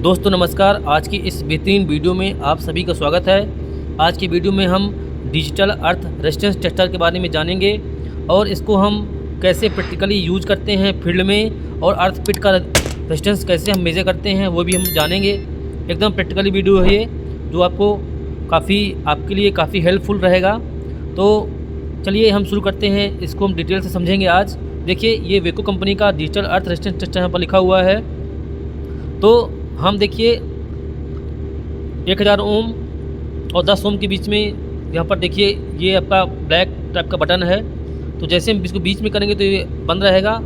दोस्तों नमस्कार। आज की इस बेहतरीन वीडियो में आप सभी का स्वागत है। आज की वीडियो में हम डिजिटल अर्थ रेजिस्टेंस टेस्टर के बारे में जानेंगे और इसको हम कैसे प्रैक्टिकली यूज करते हैं फील्ड में, और अर्थ पिट का रेजिस्टेंस कैसे हम मेजर करते हैं वो भी हम जानेंगे। एकदम प्रैक्टिकली वीडियो है ये, जो आपके लिए काफ़ी हेल्पफुल रहेगा। तो चलिए हम शुरू करते हैं, इसको हम डिटेल से समझेंगे आज। देखिए, ये वेको कंपनी का डिजिटल अर्थ रेजिस्टेंस टेस्टर यहाँ पर लिखा हुआ है। तो हम देखिए 1000 ओम और 10 ओम के बीच में यहाँ पर देखिए ये आपका ब्लैक टाइप का बटन है। तो जैसे हम इसको बीच में करेंगे तो ये बंद रहेगा।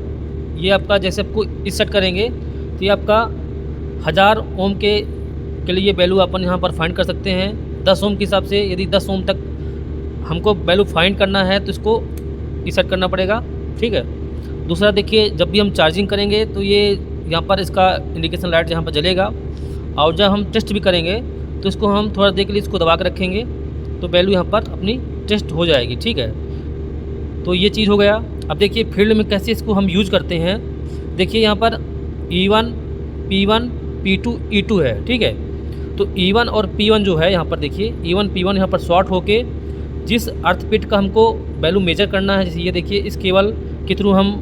ये आपका जैसे आपको इस सेट करेंगे तो ये आपका 1000 ओम के लिए वैल्यू अपन यहाँ पर फाइंड कर सकते हैं। 10 ओम के हिसाब से यदि 10 ओम तक हमको वैल्यू फाइंड करना है तो इसको इस सेट करना पड़ेगा, ठीक है। दूसरा देखिए, जब भी हम चार्जिंग करेंगे तो ये यहाँ पर इसका इंडिकेशन लाइट यहाँ पर जलेगा, और जब हम टेस्ट भी करेंगे तो इसको हम थोड़ा देर के लिए इसको दबा कर रखेंगे तो वैल्यू यहाँ पर अपनी टेस्ट हो जाएगी, ठीक है। तो ये चीज़ हो गया। अब देखिए फील्ड में कैसे इसको हम यूज करते हैं। देखिए यहाँ पर E1, P1, P2, E2 है, ठीक है। तो E1 और P1 जो है यहाँ पर देखिए E1, P1 यहाँ पर शॉर्ट होके जिस अर्थ पिट का हमको वैल्यू मेजर करना है, जैसे ये देखिए इस केबल के थ्रू हम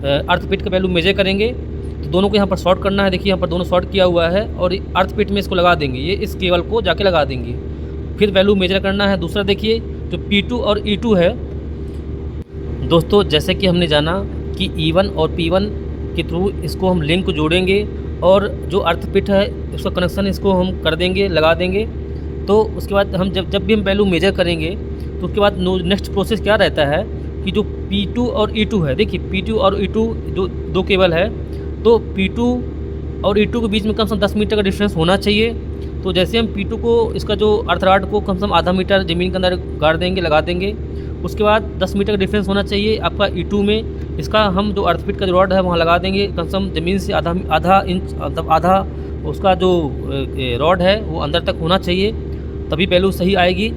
अर्थ पिट का वैल्यू मेजर करेंगे तो दोनों को यहाँ पर शॉर्ट करना है। देखिए यहाँ पर दोनों शॉर्ट किया हुआ है और अर्थ पिट में इसको लगा देंगे, ये इस केबल को जाके लगा देंगे, फिर वैल्यू मेजर करना है। दूसरा देखिए जो P2 और E2 है दोस्तों, जैसे कि हमने जाना कि E1 और P1 के थ्रू इसको हम लिंक जोड़ेंगे और जो अर्थ पिट है उसका कनेक्शन इसको हम कर देंगे, लगा देंगे। तो उसके बाद हम जब भी हम वैल्यू मेजर करेंगे तो उसके बाद नेक्स्ट प्रोसेस क्या रहता है कि जो P2 और E2 है, देखिए P2 और E2 जो दो केबल है, तो P2 और E2 के बीच में कम से कम 10 मीटर का डिस्टेंस होना चाहिए। तो जैसे हम P2 को इसका जो अर्थ रॉड को कम से कम आधा मीटर ज़मीन के अंदर गाड़ देंगे, लगा देंगे। उसके बाद 10 मीटर का डिफरेंस होना चाहिए आपका E2 में। इसका हम जो अर्थ पिट का जो रॉड है वहाँ लगा देंगे, कम से कम ज़मीन से आधा इंच, मतलब आधा उसका जो रॉड है वो अंदर तक होना चाहिए, तभी वैल्यू सही आएगी,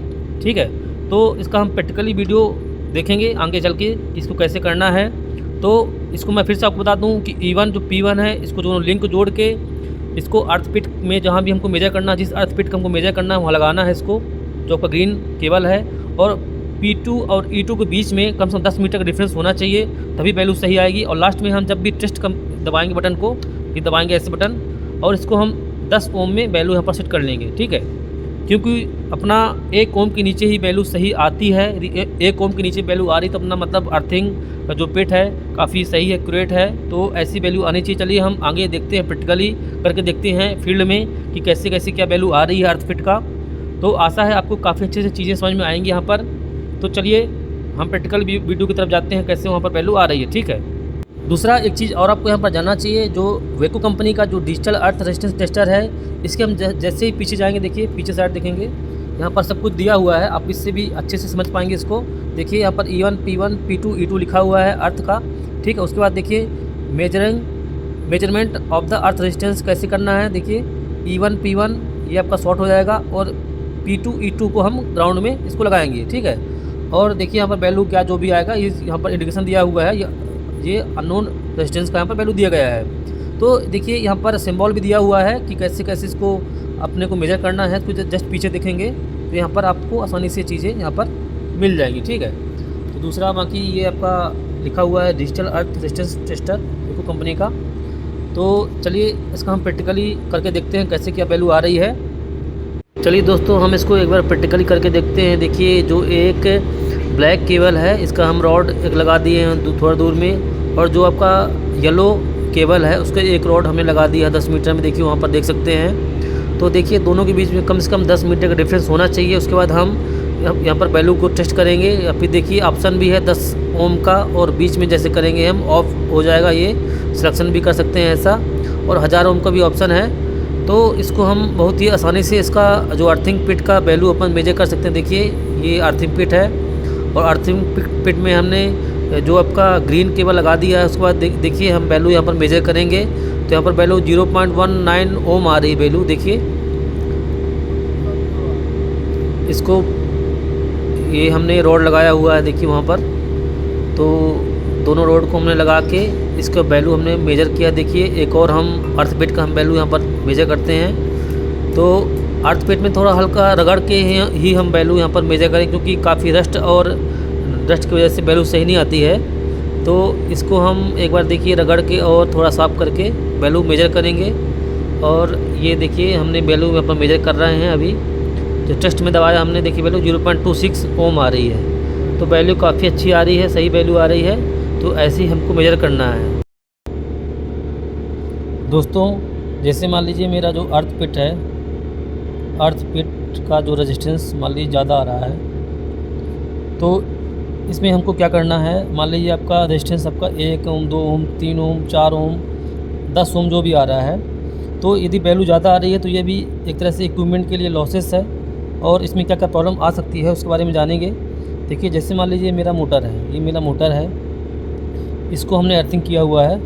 ठीक है। तो इसका हम प्रैक्टिकली वीडियो देखेंगे आगे चल के इसको कैसे करना है। तो इसको मैं फिर से आपको बता दूं कि E1 जो P1 है इसको दोनों लिंक जोड़ के इसको अर्थ पिट में जहां भी हमको मेजर करना है, जिस अर्थ पिट को हमको मेजर करना है वहाँ लगाना है इसको, जो आपका ग्रीन केबल है। और P2 और E2 के बीच में कम से कम 10 मीटर का डिफरेंस होना चाहिए, तभी वैल्यू सही आएगी। और लास्ट में हम जब भी टेस्ट दबाएंगे बटन को, ये दबाएंगे ऐसे बटन, और इसको हम 10 ओम में वैल्यू यहाँ पर सेट कर लेंगे, ठीक है। क्योंकि अपना 1 ओम के नीचे ही वैल्यू सही आती है। यदि 1 ओम के नीचे वैल्यू आ रही तो अपना मतलब अर्थिंग का जो पिट है काफ़ी सही है, एक्यूरेट है। तो ऐसी वैल्यू आनी चाहिए। चलिए हम आगे देखते हैं, प्रैक्टिकली करके देखते हैं फील्ड में कि कैसे कैसे क्या वैल्यू आ रही है अर्थ पिट का। तो आशा है आपको काफ़ी अच्छे से चीज़ें समझ में आएंगी यहाँ पर। तो चलिए हम प्रैक्टिकल वीडियो की तरफ जाते हैं, कैसे वहाँ पर वैल्यू आ रही है, ठीक है। दूसरा एक चीज़ और आपको यहाँ पर जानना चाहिए, जो वेको कंपनी का जो डिजिटल अर्थ रेजिस्टेंस टेस्टर है, इसके हम जैसे ही पीछे जाएंगे, देखिए पीछे साइड देखेंगे, यहाँ पर सब कुछ दिया हुआ है, आप इससे भी अच्छे से समझ पाएंगे इसको। देखिए यहाँ पर E1, P1, P2, E2 लिखा हुआ है अर्थ का, ठीक है। उसके बाद देखिए measurement of the earth resistance कैसे करना है। देखिए E1, P1 ये आपका शॉर्ट हो जाएगा और P2, E2 को हम ग्राउंड में इसको लगाएंगे, ठीक है। और देखिए यहाँ पर वैल्यू क्या जो भी आएगा, ये यहाँ पर इंडिकेशन दिया हुआ है, ये अननोन रेजिस्टेंस का यहाँ पर वैल्यू दिया गया है। तो देखिए यहाँ पर सिंबल भी दिया हुआ है कि कैसे कैसे इसको अपने को मेजर करना है। तो जस्ट पीछे देखेंगे तो यहाँ पर आपको आसानी से चीज़ें यहाँ पर मिल जाएंगी, ठीक है। तो दूसरा बाकी ये आपका लिखा हुआ है डिजिटल अर्थ रेजिस्टेंस टेस्टर वेको कंपनी का। तो चलिए इसका हम प्रैक्टिकली करके देखते हैं कैसे क्या वैल्यू आ रही है। चलिए दोस्तों हम इसको एक बार प्रैक्टिकली करके देखते हैं। देखिए जो एक ब्लैक केबल है इसका हम रॉड एक लगा दिए हैं थोड़ा दूर में, और जो आपका येलो केबल है उसका एक रॉड हमने लगा दिया है 10 मीटर में। देखिए वहाँ पर देख सकते हैं। तो देखिए दोनों के बीच में कम से कम 10 मीटर का डिफरेंस होना चाहिए। उसके बाद हम यहाँ पर वैल्यू को टेस्ट करेंगे। या फिर देखिए ऑप्शन भी है 10 ओम का, और बीच में जैसे करेंगे हम ऑफ हो जाएगा, ये सिलेक्शन भी कर सकते हैं ऐसा। और 1000 ओम का भी ऑप्शन है। तो इसको हम बहुत ही आसानी से इसका जो अर्थिंग पिट का वैल्यू अपन मेजर कर सकते हैं। देखिए ये अर्थिंग पिट है, और अर्थिंग पिट में हमने जो आपका ग्रीन केबल लगा दिया है। उसके बाद देखिए हम वैल्यू यहाँ पर मेजर करेंगे तो यहाँ पर वैल्यू 0.19 ओम आ रही है वैल्यू। देखिए इसको ये हमने रॉड लगाया हुआ है, देखिए वहाँ पर। तो दोनों रॉड को हमने लगा के इसका वैल्यू हमने मेजर किया। देखिए एक और हम अर्थ वेट का हम वैल्यू यहाँ पर मेजर करते हैं। तो अर्थ वेट में थोड़ा हल्का रगड़ के ही हम वैल्यू यहाँ पर मेजर करें, क्योंकि काफ़ी रस्ट की वजह से वैल्यू सही नहीं आती है। तो इसको हम एक बार देखिए रगड़ के और थोड़ा साफ़ करके वैल्यू मेजर करेंगे। और ये देखिए हमने वैल्यू यहाँ पर मेजर कर रहे हैं। अभी जो टेस्ट में दबाया हमने, देखिए वैल्यू 0.26 ओम आ रही है। तो वैल्यू काफ़ी अच्छी आ रही है, सही वैल्यू आ रही है। तो ऐसे ही हमको मेजर करना है। दोस्तों जैसे मान लीजिए मेरा जो अर्थ पिट है, अर्थ पिट का जो रेजिस्टेंस मान लीजिए ज़्यादा आ रहा है, तो इसमें हमको क्या करना है। मान लीजिए आपका रेजिस्टेंस आपका 1 ओम, 2 ओम, 3 ओम, 4 ओम, 10 ओम जो भी आ रहा है, तो यदि वैल्यू ज़्यादा आ रही है तो ये भी एक तरह से इक्विपमेंट के लिए लॉसेस है। और इसमें क्या क्या प्रॉब्लम आ सकती है उसके बारे में जानेंगे। देखिए जैसे मान लीजिए मेरा मोटर है, ये मेरा मोटर है, इसको हमने अर्थिंग किया हुआ है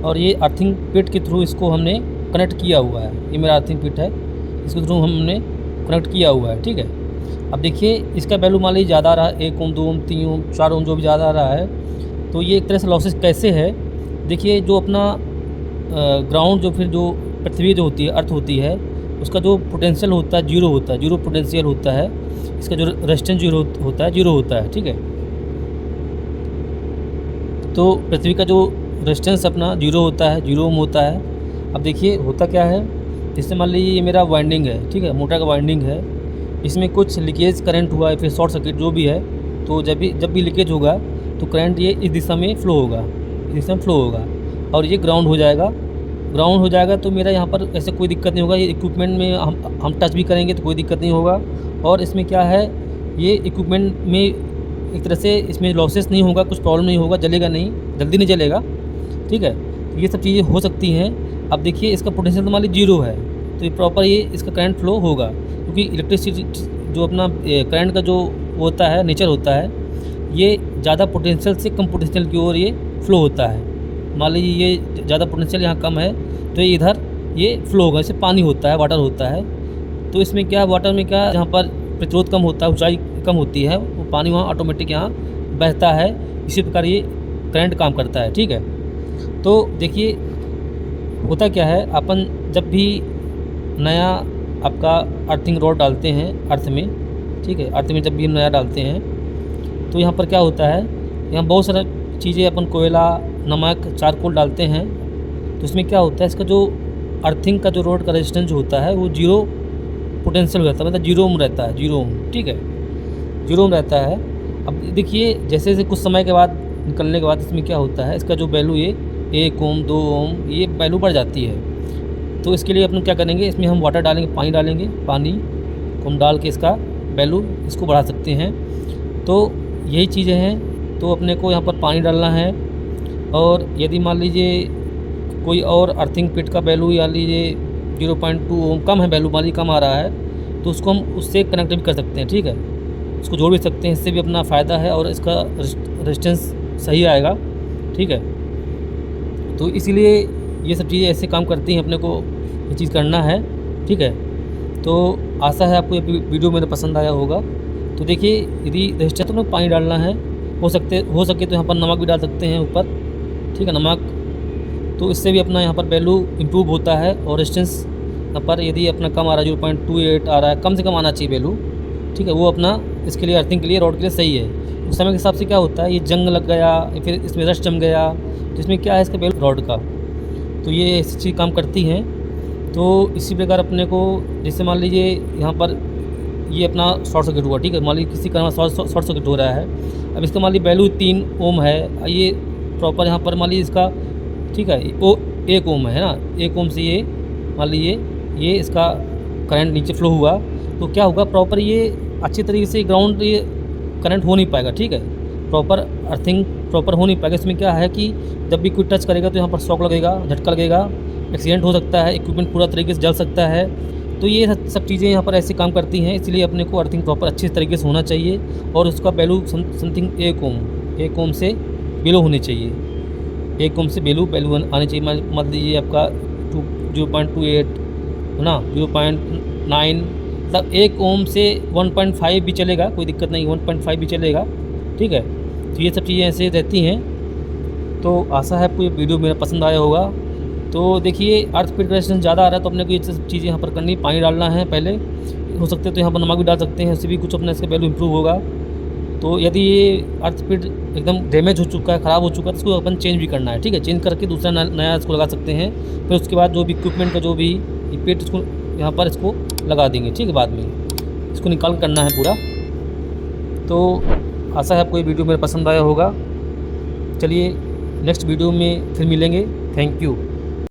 और ये अर्थिंग पिट के थ्रू इसको हमने कनेक्ट किया हुआ है। ये मेरा अर्थिंग पिट है, इसके थ्रू हमने कनेक्ट किया हुआ है, ठीक है। अब देखिए इसका वैल्यू मान लीजिए ज़्यादा आ रहा है, 1 ओम, 2 ओम, 3 ओम, 4 ओम जो भी ज़्यादा आ रहा है, तो ये एक तरह से लॉसेस कैसे है। देखिए जो अपना ग्राउंड जो फिर जो पृथ्वी जो होती है, अर्थ होती है, उसका जो पोटेंशियल होता है जीरो होता है, जीरो पोटेंशियल होता है। इसका जो रेजिस्टेंस जीरो होता है, जीरो होता है, ठीक है। तो पृथ्वी का जो रेजिस्टेंस अपना जीरो होता है, जीरो ओम होता है। अब देखिए होता क्या है, जैसे मान लीजिए ये मेरा वाइंडिंग है, ठीक है, मोटर का वाइंडिंग है, इसमें कुछ लीकेज करंट हुआ है, फिर शॉर्ट सर्किट जो भी है, तो जब भी लीकेज होगा तो करंट ये इस दिशा में फ़्लो होगा, इस दिशा में फ़्लो होगा और ये ग्राउंड हो जाएगा। ग्राउंड हो जाएगा तो मेरा यहाँ पर ऐसे कोई दिक्कत नहीं होगा। ये इक्विपमेंट में हम टच भी करेंगे तो कोई दिक्कत नहीं होगा। और इसमें क्या है, ये इक्विपमेंट में एक तरह से इसमें लॉसेस नहीं होगा, कुछ प्रॉब्लम नहीं होगा, जलेगा नहीं, जल्दी नहीं जलेगा, ठीक है। तो ये सब चीज़ें हो सकती हैं। अब देखिए इसका पोटेंशियल तो मान लीजिए जीरो है, तो ये प्रॉपर ये इसका करंट फ्लो होगा, क्योंकि इलेक्ट्रिसिटी जो अपना करंट का जो होता है, नेचर होता है, ये ज़्यादा पोटेंशियल से कम पोटेंशियल की ओर ये फ्लो होता है। मान लीजिए ये ज़्यादा पोटेंशियल यहाँ कम है तो ये इधर ये फ्लो होगा। जैसे पानी होता है, वाटर होता है, तो इसमें क्या, वाटर में क्या, जहाँ पर प्रतिरोध कम होता है, ऊंचाई कम होती है, वो पानी वहाँ ऑटोमेटिक यहाँ बहता है। इसी प्रकार ये करंट काम करता है, ठीक है। तो देखिए होता क्या है, अपन जब भी नया आपका अर्थिंग रॉड डालते हैं अर्थ में, ठीक है, अर्थ में जब भी हम नया डालते हैं तो यहाँ पर क्या होता है, यहाँ बहुत सारा चीज़ें अपन कोयला, नमक, चारकोल डालते हैं। तो इसमें क्या होता है, इसका जो अर्थिंग का जो रोड का रेजिस्टेंस जो होता है वो जीरो पोटेंशियल रहता है, मतलब जीरो ओम रहता है, जीरो ओम, ठीक है, जीरो ओम रहता है। अब देखिए जैसे जैसे कुछ समय के बाद निकलने के बाद इसमें क्या होता है, इसका जो वैल्यू ये 1 ओम, 2 ओम, ये वैल्यू बढ़ जाती है। तो इसके लिए अपन क्या करेंगे, इसमें हम वाटर डालेंगे, पानी डालेंगे, पानी को हम डाल के इसका वैल्यू इसको बढ़ा सकते हैं। तो यही चीज़ें हैं। तो अपने को यहाँ पर पानी डालना है। और यदि मान लीजिए कोई और अर्थिंग पिट का वैल्यू या लीजिए 0.2 ओम कम है, वैल्यू मान लीजिए कम आ रहा है, तो उसको हम उससे कनेक्ट भी कर सकते हैं, ठीक है, उसको जोड़ भी सकते हैं। इससे भी अपना फ़ायदा है और इसका रेजिस्टेंस सही आएगा, ठीक है। तो इसीलिए ये सब चीज़ें ऐसे काम करती हैं, अपने को ये चीज़ करना है, ठीक है। तो आशा है आपको ये वीडियो मेरा पसंद आया होगा। तो देखिए यदि रेजिस्टेंस तो पानी डालना है, हो सके तो यहाँ पर नमक भी डाल सकते हैं ऊपर, ठीक है, नमक। तो इससे भी अपना यहाँ पर वैल्यू इम्प्रूव होता है। और रेजिस्टेंस यहाँ पर यदि अपना कम आ रहा है, 0.28 आ रहा है, कम से कम आना चाहिए वैल्यू, ठीक है, वो अपना इसके लिए अर्थिंग के लिए, रॉड के लिए सही है। उस समय के हिसाब से क्या होता है, ये जंग लग गया या फिर इसमें रस्ट जम गया, तो इसमें क्या है, इसका वैल्यू रॉड का, तो ये ऐसी चीज़ काम करती हैं। तो इसी प्रकार अपने को, जैसे मान लीजिए यहाँ पर ये अपना शॉर्ट सर्किट हुआ, ठीक है, मान लीजिए किसी कारण शॉर्ट सर्किट हो रहा है। अब इसका मान लीजिए वैल्यू 3 ओम है, ये प्रॉपर यहाँ पर मान लीजिए इसका, ठीक है, 1 ओम है ना, 1 ओम से ये मान लीजिए ये इसका करंट नीचे फ्लो हुआ, तो क्या होगा, प्रॉपर ये अच्छी तरीके से ग्राउंड ये करंट हो नहीं पाएगा, ठीक है, प्रॉपर अर्थिंग प्रॉपर हो नहीं पाएगा। इसमें क्या है कि जब भी कोई टच करेगा तो यहाँ पर शॉक लगेगा, झटका लगेगा, एक्सीडेंट हो सकता है, इक्विपमेंट पूरा तरीके से जल सकता है। तो ये सब चीज़ें यहाँ पर ऐसे काम करती हैं। इसलिए अपने को अर्थिंग प्रॉपर अच्छे तरीके से होना चाहिए और उसका वैल्यू समथिंग 1 ओम से बिलो होनी चाहिए, 1 ओम से वैल्यू आनी चाहिए। मान लीजिए आपका 0.28 है ना, 0.9, मतलब 1 ओम से 1.5 भी चलेगा, कोई दिक्कत नहीं, 1.5 भी चलेगा, ठीक है। तो ये सब चीज़ें ऐसे रहती हैं। तो आशा है आपको ये वीडियो मेरा पसंद आया होगा। तो देखिए अर्थ पीट का रेजिस्टेंस ज़्यादा आ रहा है तो अपने को ये सब चीज़ें यहाँ पर करनी, पानी डालना है पहले, हो सकते है तो यहाँ पर नमक भी डाल सकते हैं, उससे भी कुछ अपना इसका वैल्यू इम्प्रूव होगा। तो यदि ये अर्थ पीट एकदम डैमेज हो चुका है, ख़राब हो चुका है, तो इसको अपन चेंज भी करना है, ठीक है। चेंज करके दूसरा नया इसको लगा सकते हैं। फिर उसके बाद जो भी इक्विपमेंट का जो भी पीट इसको यहाँ पर इसको लगा देंगे, ठीक है। बाद में इसको निकाल करना है पूरा। तो आशा है आपको ये वीडियो मेरा पसंद आया होगा। चलिए नेक्स्ट वीडियो में फिर मिलेंगे। Thank you.